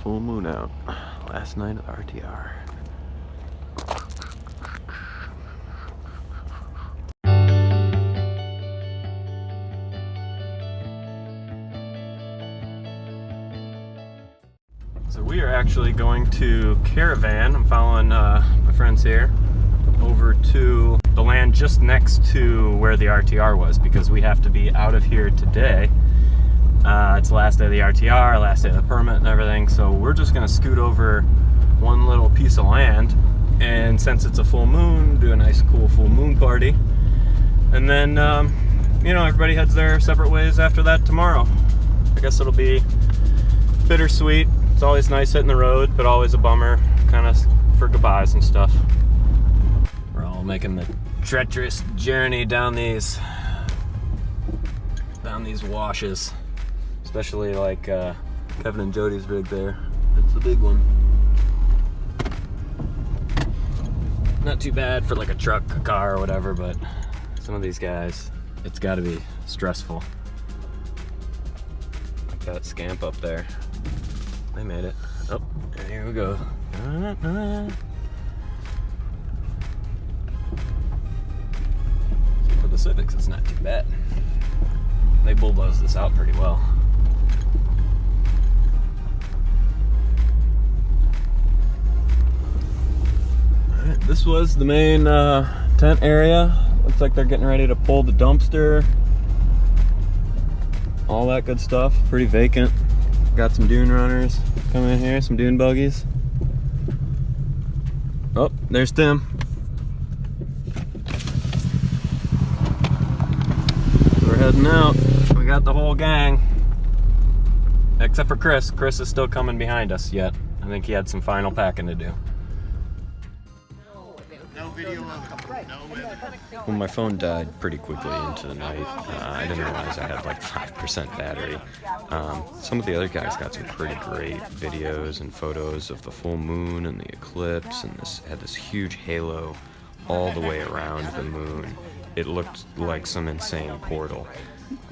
full moon out. Last night of the RTR. So we are actually going to caravan. I'm following my friends here over to the land just next to where the RTR was, because we have to be out of here today. It's the last day of the RTR, last day of the permit and everything, so we're just gonna scoot over one little piece of land, and since it's a full moon, do a nice cool full moon party, and then you know, everybody heads their separate ways after that tomorrow. I guess it'll be bittersweet. It's always nice hitting the road, but always a bummer kind of for goodbyes and stuff. We're all making the treacherous journey down these washes, especially like Kevin and Jody's rig there. It's the big one. Not too bad for like a truck, a car, or whatever, but some of these guys, it's got to be stressful. Like that scamp up there. They made it. Oh, and here we go. For the Civics, it's not too bad. They bulldozed this out pretty well. Alright, this was the main tent area. Looks like they're getting ready to pull the dumpster. All that good stuff. Pretty vacant. Got some dune runners coming in here, some dune buggies. Oh, there's Tim. We're heading out. We got the whole gang. Except for Chris. Chris is still coming behind us yet. I think he had some final packing to do. No video of it. Well, my phone died pretty quickly into the night. I didn't realize I had like 5% battery. Some of the other guys got some pretty great videos and photos of the full moon and the eclipse, and this had this huge halo all the way around the moon. It looked like some insane portal.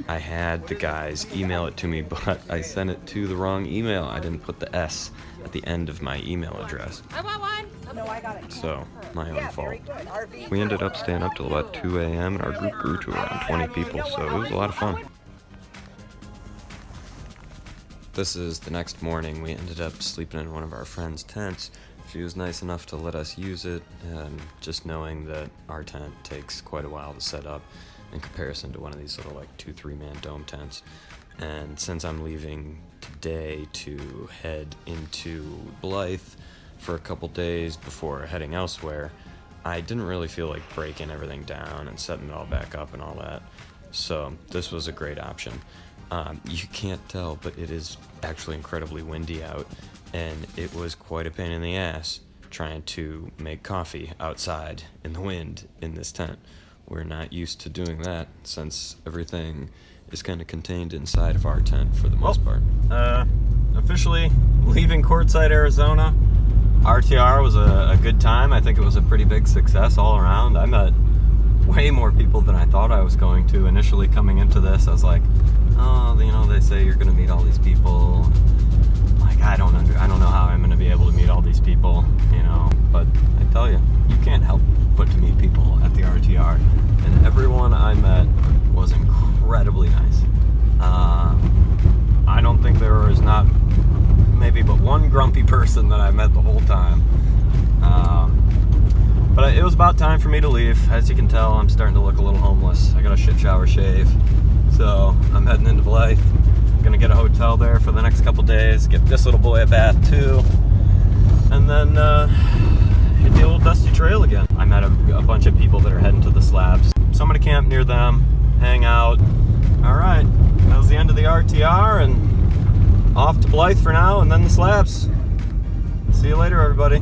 I had the guys email it to me, but I sent it to the wrong email. I didn't put the S at the end of my email address. I want one. No, I got it. So, my own fault. We ended up staying up till about 2 a.m. and our group grew to around 20 people, so it was a lot of fun. This is the next morning. We ended up sleeping in one of our friend's tents. She was nice enough to let us use it, and just knowing that our tent takes quite a while to set up in comparison to one of these little like 2-3 man dome tents. And since I'm leaving today to head into Blythe for a couple days before heading elsewhere, I didn't really feel like breaking everything down and setting it all back up and all that. So this was a great option. You can't tell, but it is actually incredibly windy out, and it was quite a pain in the ass trying to make coffee outside in the wind in this tent. We're not used to doing that since everything is kind of contained inside of our tent for the most part. Officially leaving Quartzsite, Arizona. RTR was a good time. I think it was a pretty big success all around. I met way more people than I thought I was going to. Initially coming into this, I was like, oh, you know, they say you're going to meet all these people. Like, I don't know how I'm going to be able to meet all these people, you know. But I tell you, you can't help but to meet people at the RTR. And everyone I met was incredibly nice. I don't think there was not maybe but one grumpy person that I met the whole time. But it was about time for me to leave. As you can tell, I'm starting to look a little homeless. I got a shit shower shave. So I'm heading into Blythe. Gonna get a hotel there for the next couple days, get this little boy a bath too, and then hit the old dusty trail again. I met a bunch of people that are heading to the slabs. So I'm gonna camp near them, hang out. Alright, that was the end of the RTR, and off to Blythe for now, and then the slabs. See you later, everybody.